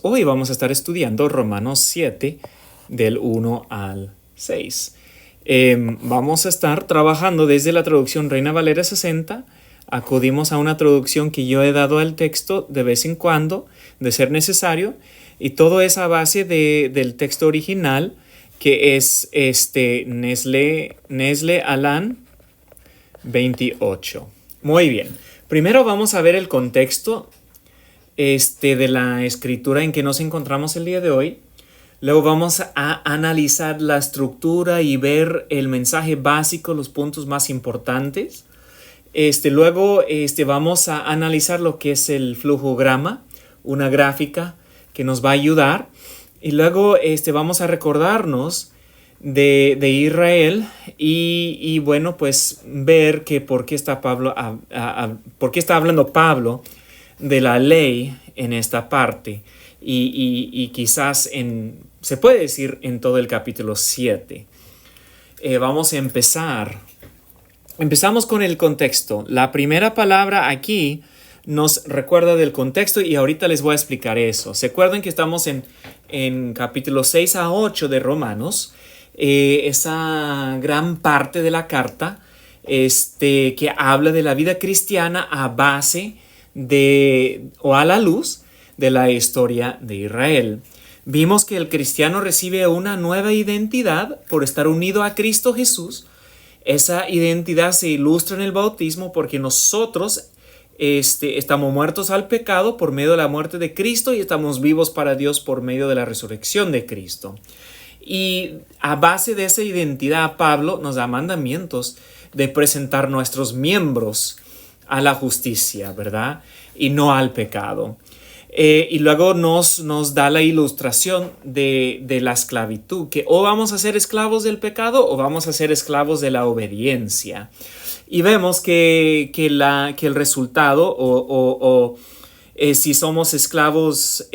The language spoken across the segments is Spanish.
Hoy vamos a estar estudiando Romanos 7 del 1 al 6. Vamos a estar trabajando desde la traducción Reina Valera 60. Acudimos a una traducción que yo he dado al texto de vez en cuando, de ser necesario, y todo es a base del texto original, que es Nestle Aland 28. Muy bien. Primero vamos a ver el contexto de la escritura en que nos encontramos el día de hoy. Luego vamos a analizar la estructura y ver el mensaje básico, los puntos más importantes. Luego vamos a analizar lo que es el flujograma, una gráfica que nos va a ayudar. Y luego vamos a recordarnos de Israel y bueno, pues ver que por qué está hablando Pablo de la ley en esta parte y quizás se puede decir en todo el capítulo 7. Vamos a empezamos con el contexto. La primera palabra aquí nos recuerda del contexto y ahorita les voy a explicar eso. ¿Se acuerdan que estamos en capítulos 6 a 8 de Romanos? Esa gran parte de la carta que habla de la vida cristiana a base o a la luz de la historia de Israel. Vimos que el cristiano recibe una nueva identidad por estar unido a Cristo Jesús. Esa identidad se ilustra en el bautismo porque nosotros estamos muertos al pecado por medio de la muerte de Cristo y estamos vivos para Dios por medio de la resurrección de Cristo. Y a base de esa identidad, Pablo nos da mandamientos de presentar nuestros miembros a la justicia, ¿verdad? Y no al pecado. Y luego nos da la ilustración de la esclavitud, que o vamos a ser esclavos del pecado o vamos a ser esclavos de la obediencia. Y vemos que el resultado, si somos esclavos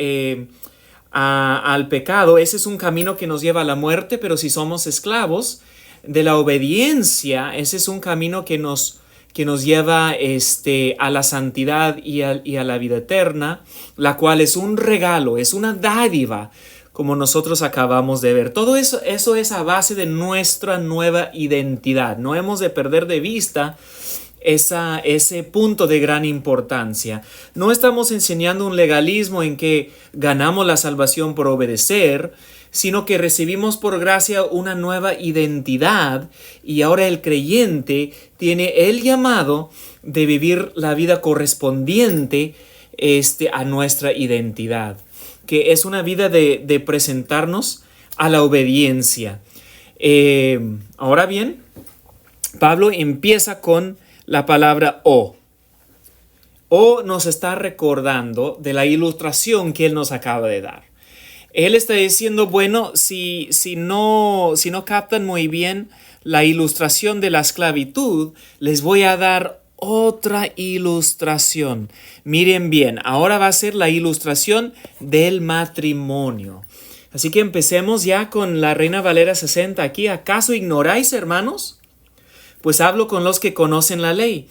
al pecado, ese es un camino que nos lleva a la muerte, pero si somos esclavos de la obediencia, ese es un camino que nos lleva a la santidad y a la vida eterna, la cual es un regalo, es una dádiva, como nosotros acabamos de ver. Todo eso es a base de nuestra nueva identidad. No hemos de perder de vista ese punto de gran importancia. No estamos enseñando un legalismo en que ganamos la salvación por obedecer, sino que recibimos por gracia una nueva identidad y ahora el creyente tiene el llamado de vivir la vida correspondiente a nuestra identidad, que es una vida de presentarnos a la obediencia. Ahora bien, Pablo empieza con la palabra o. O nos está recordando de la ilustración que él nos acaba de dar. Él está diciendo, bueno, si no captan muy bien la ilustración de la esclavitud, les voy a dar otra ilustración. Miren bien, ahora va a ser la ilustración del matrimonio. Así que empecemos ya con la Reina Valera 60 aquí. ¿Acaso ignoráis, hermanos? Pues hablo con los que conocen la ley.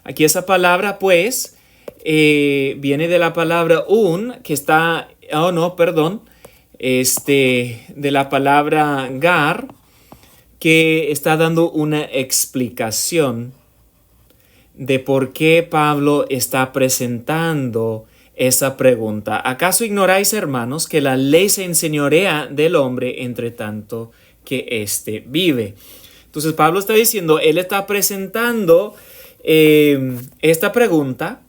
Aquí esa palabra, pues, viene de la palabra que está, de la palabra gar, que está dando una explicación de por qué Pablo está presentando esa pregunta. ¿Acaso ignoráis, hermanos, que la ley se enseñorea del hombre entre tanto que éste vive? Entonces Pablo está diciendo, él está presentando esta pregunta.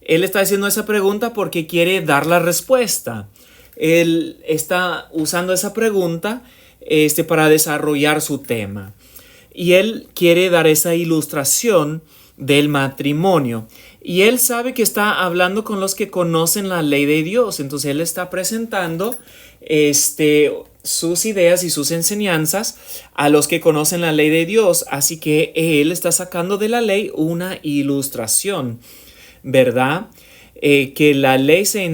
Él está haciendo esa pregunta porque quiere dar la respuesta. Él está usando esa pregunta para desarrollar su tema. Y él quiere dar esa ilustración del matrimonio. Y él sabe que está hablando con los que conocen la ley de Dios. Entonces él está presentando sus ideas y sus enseñanzas a los que conocen la ley de Dios. Así que él está sacando de la ley una ilustración, ¿verdad? Que la ley se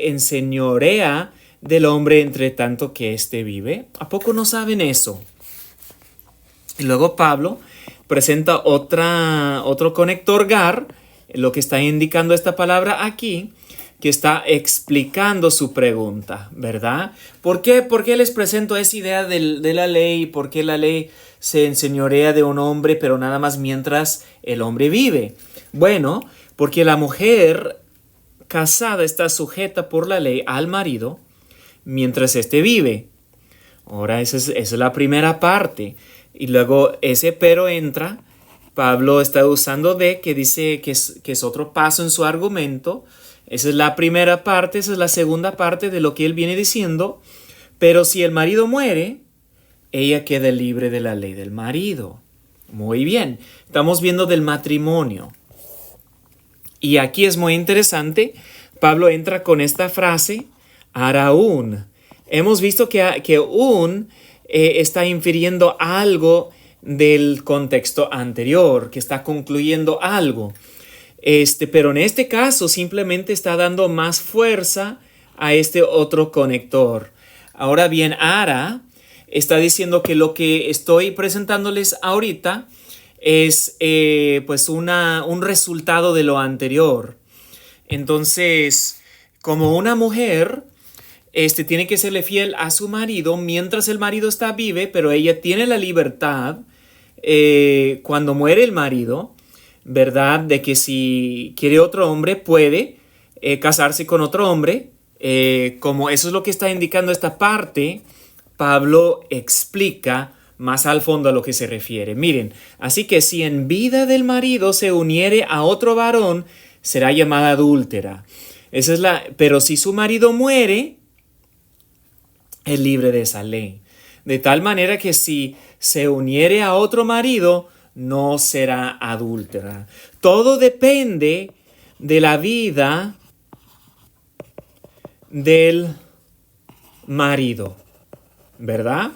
enseñorea del hombre entre tanto que éste vive. ¿A poco no saben eso? Y luego Pablo presenta otro conector gar, lo que está indicando esta palabra aquí, que está explicando su pregunta, ¿verdad? ¿Por qué les presento esa idea de la ley? ¿Por qué la ley se enseñorea de un hombre, pero nada más mientras el hombre vive? Bueno, porque la mujer casada está sujeta por la ley al marido mientras éste vive. Ahora, esa es la primera parte. Y luego ese pero entra. Pablo está usando de que dice que es otro paso en su argumento. Esa es la primera parte, esa es la segunda parte de lo que él viene diciendo. Pero si el marido muere, ella queda libre de la ley del marido. Muy bien, estamos viendo del matrimonio. Y aquí es muy interesante. Pablo entra con esta frase, araún. Hemos visto que un está infiriendo algo del contexto anterior, que está concluyendo algo. Pero en este caso simplemente está dando más fuerza a este otro conector. Ahora bien, ara está diciendo que lo que estoy presentándoles ahorita es pues un resultado de lo anterior. Entonces, como una mujer tiene que serle fiel a su marido mientras el marido está vivo, pero ella tiene la libertad cuando muere el marido, ¿verdad? De que si quiere otro hombre puede casarse con otro hombre. Como eso es lo que está indicando esta parte, Pablo explica más al fondo a lo que se refiere. Miren, así que si en vida del marido se uniere a otro varón, será llamada adúltera. Pero si su marido muere, es libre de esa ley. De tal manera que si se uniere a otro marido, no será adúltera. Todo depende de la vida del marido, ¿verdad?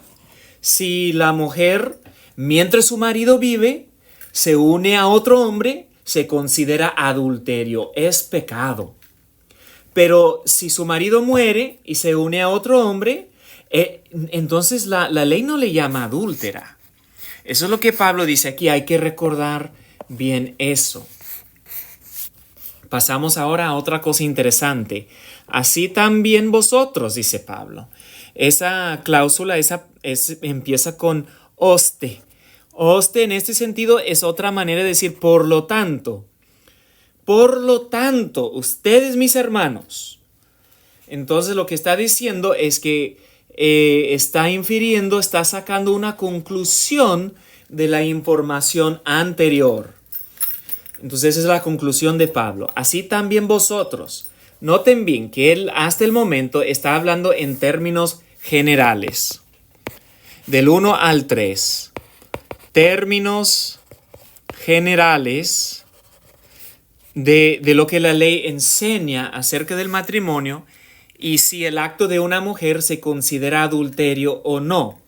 Si la mujer, mientras su marido vive, se une a otro hombre, se considera adulterio, es pecado. Pero si su marido muere y se une a otro hombre, entonces la ley no le llama adúltera. Eso es lo que Pablo dice aquí, hay que recordar bien eso. Pasamos ahora a otra cosa interesante. Así también vosotros, dice Pablo. Esa cláusula empieza con oste. Oste en este sentido es otra manera de decir por lo tanto. Por lo tanto, ustedes mis hermanos. Entonces lo que está diciendo es que está infiriendo, está sacando una conclusión de la información anterior. Entonces esa es la conclusión de Pablo. Así también vosotros. Noten bien que él hasta el momento está hablando en términos generales. Del 1 al 3. Términos generales de lo que la ley enseña acerca del matrimonio y si el acto de una mujer se considera adulterio o no.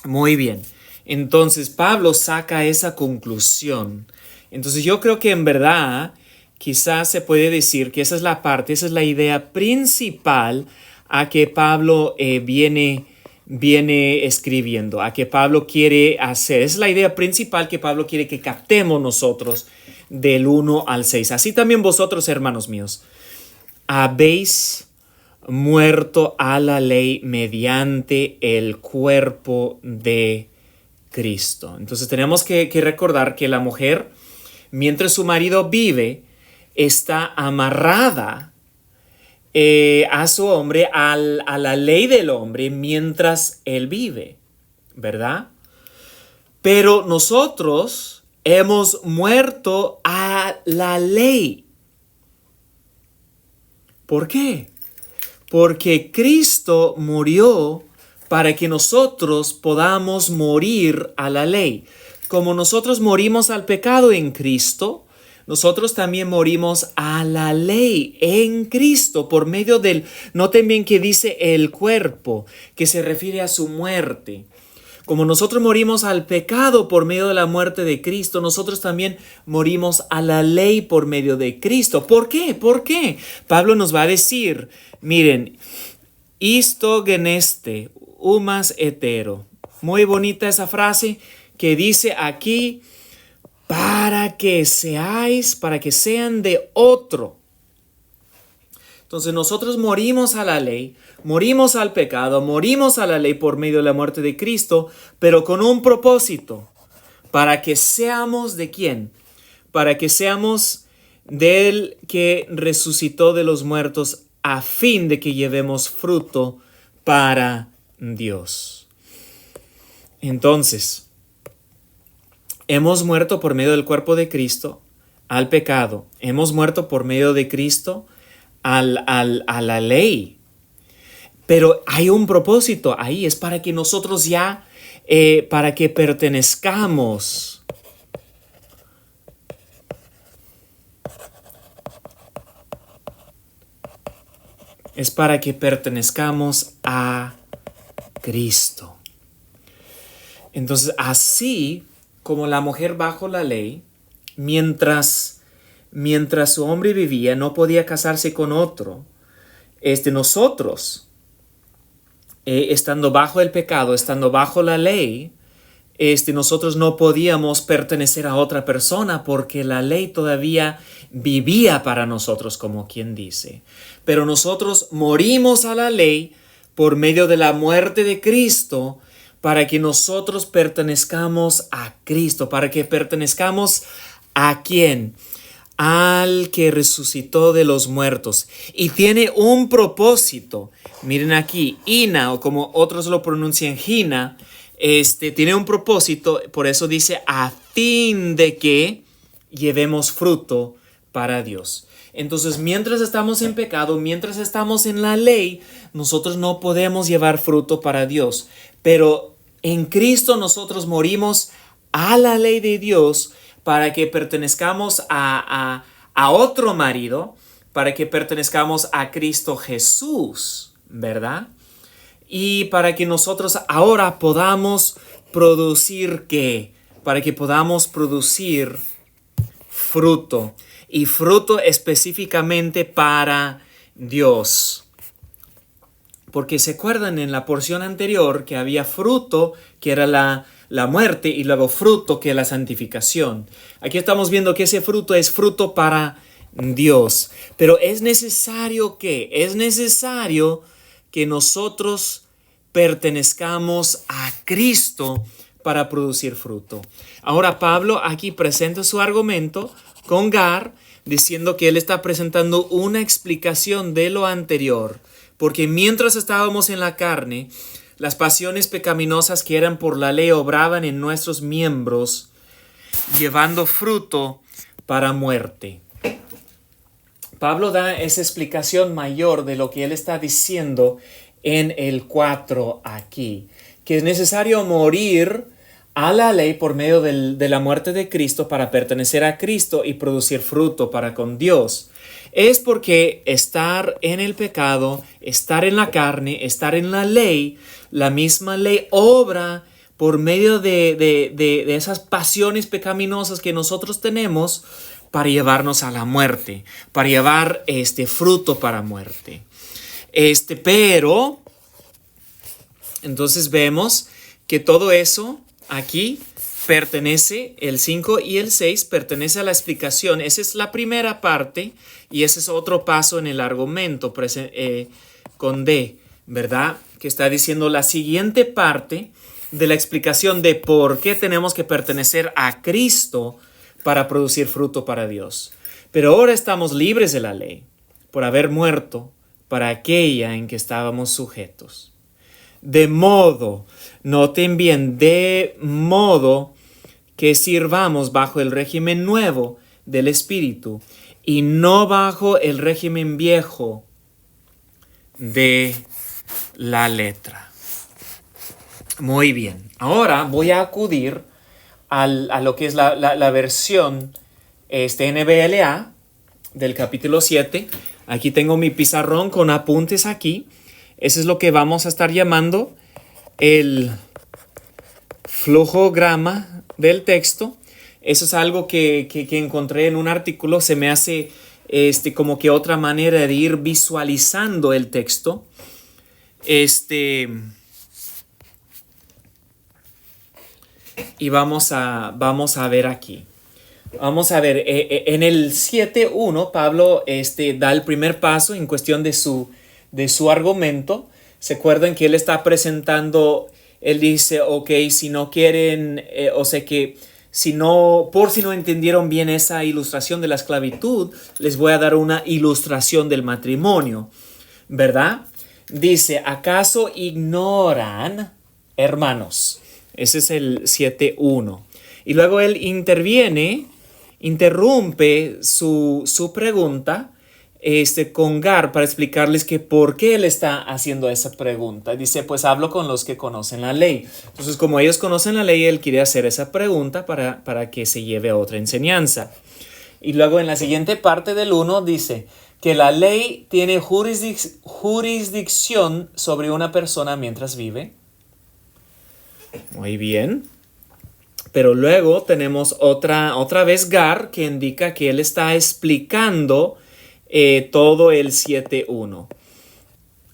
Muy bien. Entonces Pablo saca esa conclusión. Entonces yo creo que en verdad quizás se puede decir que esa es la parte, esa es la idea principal a que Pablo viene escribiendo, a que Pablo quiere hacer. Esa es la idea principal que Pablo quiere que captemos nosotros del 1 al 6. Así también vosotros, hermanos míos, habéis muerto a la ley mediante el cuerpo de Cristo. Entonces tenemos que recordar que la mujer, mientras su marido vive, está amarrada a su hombre, a la ley del hombre, mientras él vive, ¿verdad? Pero nosotros hemos muerto a la ley. ¿Por qué? Porque Cristo murió para que nosotros podamos morir a la ley. Como nosotros morimos al pecado en Cristo, nosotros también morimos a la ley en Cristo por medio noten bien que dice el cuerpo, que se refiere a su muerte. Como nosotros morimos al pecado por medio de la muerte de Cristo, nosotros también morimos a la ley por medio de Cristo. ¿Por qué? ¿Por qué? Pablo nos va a decir, miren, isto geneste, humas hetero. Muy bonita esa frase que dice aquí, para que sean de otro. Entonces nosotros morimos a la ley, morimos al pecado, morimos a la ley por medio de la muerte de Cristo, pero con un propósito, para que seamos ¿de quién? Para que seamos del que resucitó de los muertos, a fin de que llevemos fruto para Dios. Entonces, hemos muerto por medio del cuerpo de Cristo al pecado. Hemos muerto por medio de Cristo a la ley. Pero hay un propósito ahí, es para que nosotros ya, para que pertenezcamos. Es para que pertenezcamos a Cristo. Entonces, así como la mujer bajo la ley, mientras su hombre vivía, no podía casarse con otro. Nosotros, estando bajo el pecado, estando bajo la ley, nosotros no podíamos pertenecer a otra persona porque la ley todavía vivía para nosotros, como quien dice. Pero nosotros morimos a la ley por medio de la muerte de Cristo para que nosotros pertenezcamos a Cristo, para que pertenezcamos ¿a quién? Al que resucitó de los muertos. Y tiene un propósito. Miren aquí, Ina, o como otros lo pronuncian, Gina, tiene un propósito, por eso dice a fin de que llevemos fruto para Dios. Entonces, mientras estamos en pecado, mientras estamos en la ley, nosotros no podemos llevar fruto para Dios. Pero en Cristo nosotros morimos a la ley de Dios para que pertenezcamos a otro marido, para que pertenezcamos a Cristo Jesús, ¿verdad? Y para que nosotros ahora podamos producir ¿qué? Para que podamos producir fruto. Y fruto específicamente para Dios. Porque se acuerdan en la porción anterior que había fruto, que era la muerte, y luego fruto, que es la santificación. Aquí estamos viendo que ese fruto es fruto para Dios. Pero es necesario que nosotros pertenezcamos a Cristo para producir fruto. Ahora Pablo aquí presenta su argumento con Gar, diciendo que él está presentando una explicación de lo anterior, porque mientras estábamos en la carne, las pasiones pecaminosas que eran por la ley obraban en nuestros miembros, llevando fruto para muerte. Pablo da esa explicación mayor de lo que él está diciendo en el 4 aquí, que es necesario morir a la ley por medio de la muerte de Cristo para pertenecer a Cristo y producir fruto para con Dios. Es porque estar en el pecado, estar en la carne, estar en la ley, la misma ley obra por medio de esas pasiones pecaminosas que nosotros tenemos para llevarnos a la muerte, para llevar fruto para muerte. Pero entonces vemos que todo eso aquí pertenece, el 5 y el 6 pertenece a la explicación. Esa es la primera parte y ese es otro paso en el argumento con D, ¿verdad? Que está diciendo la siguiente parte de la explicación de por qué tenemos que pertenecer a Cristo para producir fruto para Dios. Pero ahora estamos libres de la ley por haber muerto para aquella en que estábamos sujetos. De modo, noten bien, de modo que sirvamos bajo el régimen nuevo del Espíritu y no bajo el régimen viejo de la letra. Muy bien, ahora voy a acudir a lo que es la versión NBLA del capítulo 7. Aquí tengo mi pizarrón con apuntes aquí. Eso es lo que vamos a estar llamando el flujograma del texto. Eso es algo que encontré en un artículo. Se me hace como que otra manera de ir visualizando el texto. Y vamos a ver aquí. Vamos a ver, en el 7.1 Pablo da el primer paso en cuestión de su argumento. ¿Se acuerdan que él está presentando? Él dice, ok, si no quieren, o sea que si no entendieron bien esa ilustración de la esclavitud, les voy a dar una ilustración del matrimonio, ¿verdad? Dice, ¿acaso ignoran, hermanos? Ese es el 7.1. Y luego él interrumpe su pregunta con Gar para explicarles que por qué él está haciendo esa pregunta. Dice, pues hablo con los que conocen la ley. Entonces, como ellos conocen la ley, él quiere hacer esa pregunta para que se lleve a otra enseñanza. Y luego en la siguiente parte del 1 dice que la ley tiene jurisdicción sobre una persona mientras vive. Muy bien. Pero luego tenemos otra vez Gar que indica que él está explicando todo el 7.1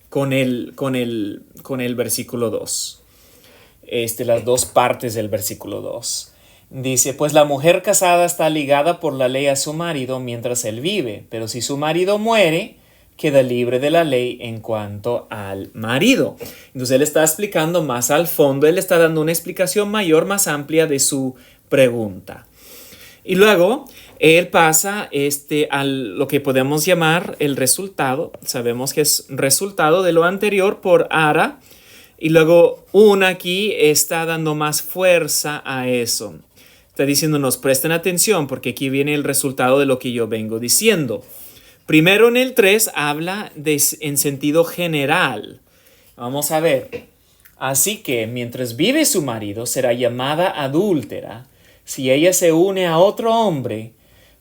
con el versículo 2. Las dos partes del versículo 2. Dice, pues la mujer casada está ligada por la ley a su marido mientras él vive, pero si su marido muere, queda libre de la ley en cuanto al marido. Entonces él está explicando más al fondo, él está dando una explicación mayor, más amplia de su pregunta. Y luego él pasa a lo que podemos llamar el resultado. Sabemos que es resultado de lo anterior por ara. Y luego aquí está dando más fuerza a eso. Está diciéndonos, presten atención porque aquí viene el resultado de lo que yo vengo diciendo. Primero en el 3 habla en sentido general. Vamos a ver. Así que mientras vive su marido será llamada adúltera si ella se une a otro hombre,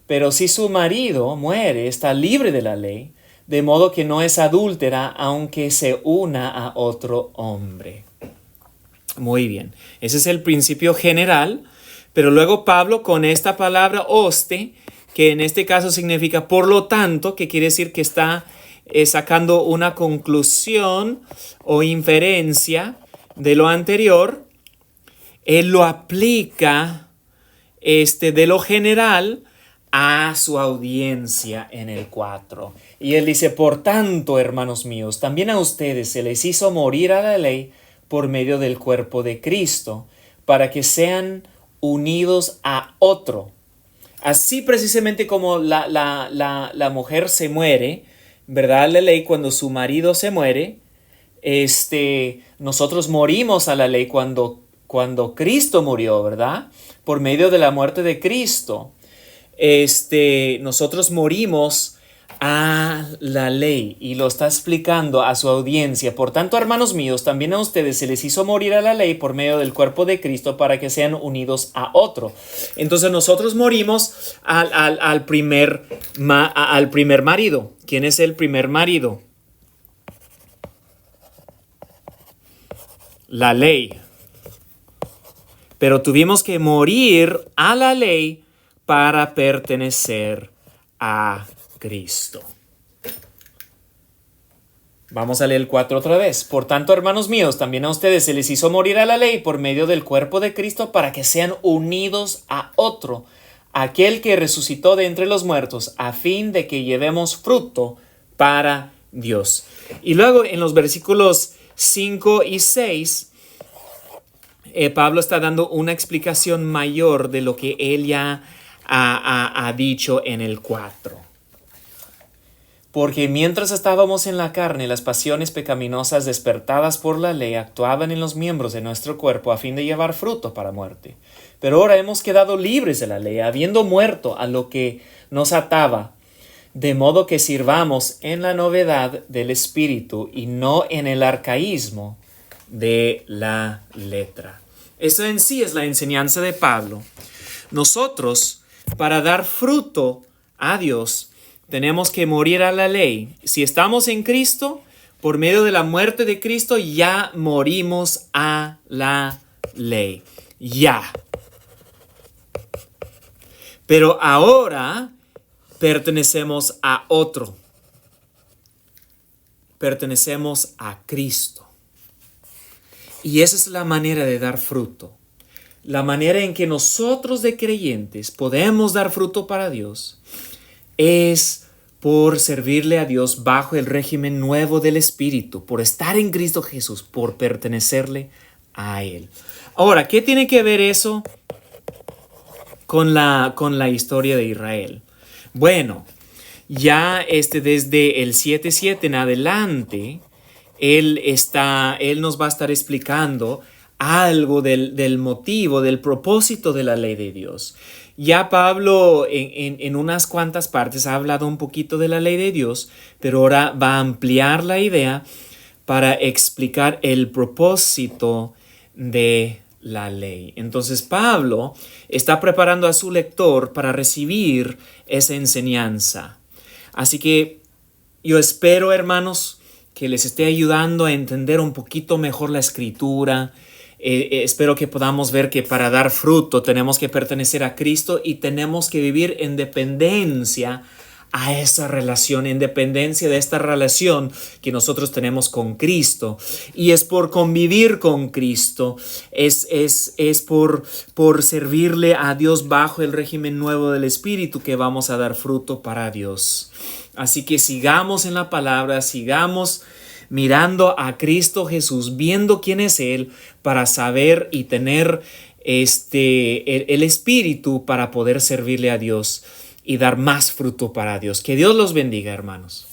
pero si su marido muere está libre de la ley, de modo que no es adúltera aunque se una a otro hombre. Muy bien. Ese es el principio general, pero luego Pablo con esta palabra oste, que en este caso significa por lo tanto, que quiere decir que está sacando una conclusión o inferencia de lo anterior, él lo aplica de lo general a su audiencia en el 4. Y él dice, por tanto, hermanos míos, también a ustedes se les hizo morir a la ley por medio del cuerpo de Cristo, para que sean unidos a otro. Así precisamente como la mujer se muere, ¿verdad? La ley cuando su marido se muere, nosotros morimos a la ley cuando Cristo murió, ¿verdad? Por medio de la muerte de Cristo, nosotros morimos a la ley, y lo está explicando a su audiencia. Por tanto, hermanos míos, también a ustedes se les hizo morir a la ley por medio del cuerpo de Cristo para que sean unidos a otro. Entonces nosotros morimos al primer marido. ¿Quién es el primer marido? La ley. Pero tuvimos que morir a la ley para pertenecer a Cristo. Vamos a leer el 4 otra vez. Por tanto, hermanos míos, también a ustedes se les hizo morir a la ley por medio del cuerpo de Cristo para que sean unidos a otro, aquel que resucitó de entre los muertos, a fin de que llevemos fruto para Dios. Y luego en los versículos 5 y 6, Pablo está dando una explicación mayor de lo que él ya ha dicho en el 4. Porque mientras estábamos en la carne, las pasiones pecaminosas despertadas por la ley actuaban en los miembros de nuestro cuerpo a fin de llevar fruto para muerte. Pero ahora hemos quedado libres de la ley, habiendo muerto a lo que nos ataba, de modo que sirvamos en la novedad del espíritu y no en el arcaísmo de la letra. Eso en sí es la enseñanza de Pablo. Nosotros, para dar fruto a Dios, tenemos que morir a la ley. Si estamos en Cristo, por medio de la muerte de Cristo, ya morimos a la ley. Ya. Pero ahora pertenecemos a otro. Pertenecemos a Cristo. Y esa es la manera de dar fruto. la manera en que nosotros de creyentes podemos dar fruto para Dios es por servirle a Dios bajo el régimen nuevo del Espíritu, por estar en Cristo Jesús, por pertenecerle a Él. Ahora, ¿qué tiene que ver eso con la historia de Israel? Bueno, ya desde el 7:7 en adelante, Él nos va a estar explicando algo del motivo, del propósito de la ley de Dios. Ya Pablo en unas cuantas partes ha hablado un poquito de la ley de Dios, pero ahora va a ampliar la idea para explicar el propósito de la ley. Entonces Pablo está preparando a su lector para recibir esa enseñanza. Así que yo espero, hermanos, que les esté ayudando a entender un poquito mejor la Escritura. Espero que podamos ver que para dar fruto tenemos que pertenecer a Cristo y tenemos que vivir en dependencia a esa relación, en dependencia de esta relación que nosotros tenemos con Cristo. Y es por convivir con Cristo, es por servirle a Dios bajo el régimen nuevo del Espíritu que vamos a dar fruto para Dios. Así que sigamos en la palabra, sigamos mirando a Cristo Jesús, viendo quién es Él, para saber y tener el Espíritu para poder servirle a Dios y dar más fruto para Dios. Que Dios los bendiga, hermanos.